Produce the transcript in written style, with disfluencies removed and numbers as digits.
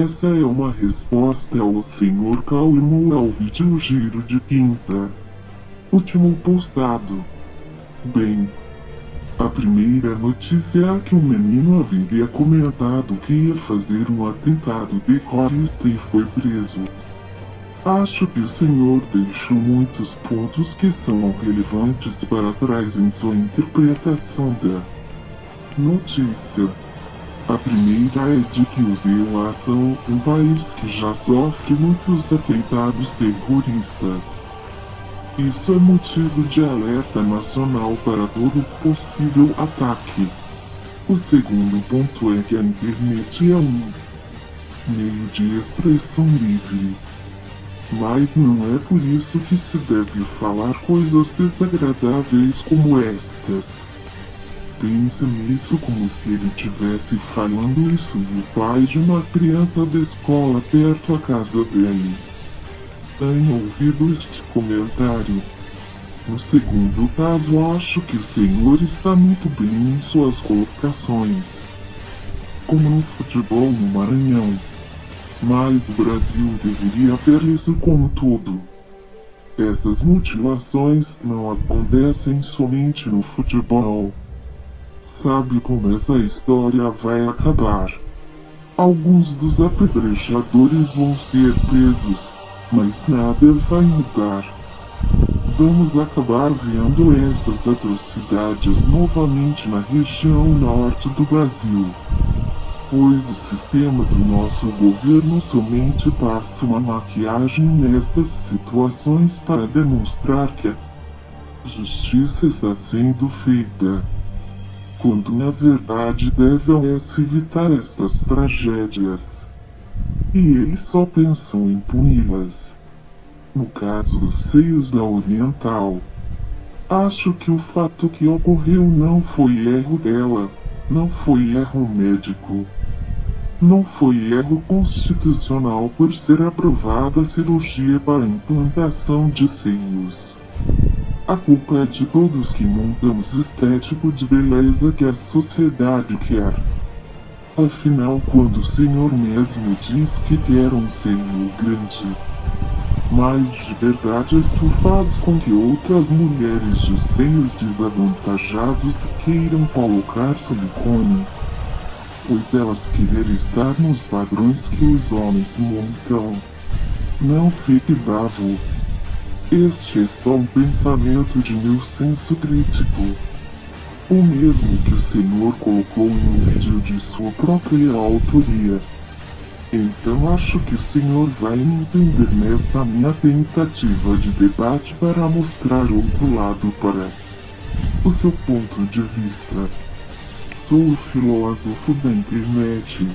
Essa é uma resposta ao Sr. Calmo ao vídeo giro de quinta. Último postado. Bem, a primeira notícia é que um menino havia comentado que ia fazer um atentado terrorista e foi preso. Acho que o senhor deixou muitos pontos que são relevantes para trás em sua interpretação da notícia. A primeira é de que os EUA são um país que já sofre muitos atentados terroristas. Isso é motivo de alerta nacional para todo possível ataque. O segundo ponto é que a internet é um meio de expressão livre. Mas não é por isso que se deve falar coisas desagradáveis como estas. Pense nisso como se ele estivesse falando isso e o pai de uma criança da escola perto da casa dele tenha ouvido este comentário. No segundo caso, acho que o senhor está muito bem em suas colocações, como no futebol no Maranhão. Mas o Brasil deveria ver isso como tudo. Essas mutilações não acontecem somente no futebol. Sabe como essa história vai acabar? Alguns dos apedrejadores vão ser presos, mas nada vai mudar. Vamos acabar vendo essas atrocidades novamente na região norte do Brasil, pois o sistema do nosso governo somente passa uma maquiagem nestas situações para demonstrar que a justiça está sendo feita, quando na verdade deve-se evitar essas tragédias. E eles só pensam em puni-las. No caso dos seios da Oriental, acho que o fato que ocorreu não foi erro dela, não foi erro médico, não foi erro constitucional por ser aprovada a cirurgia para implantação de seios. A culpa é de todos que montamos estético de beleza que a sociedade quer. Afinal, quando o senhor mesmo diz que quer um seio grande, mas de verdade isto faz com que outras mulheres de seios desavantajados queiram colocar silicone, pois elas querem estar nos padrões que os homens montam. Não fique bravo. Este é só um pensamento de meu senso crítico. O mesmo que o senhor colocou em um vídeo de sua própria autoria. Então acho que o senhor vai me entender nesta minha tentativa de debate para mostrar outro lado para o seu ponto de vista. Sou o filósofo da internet.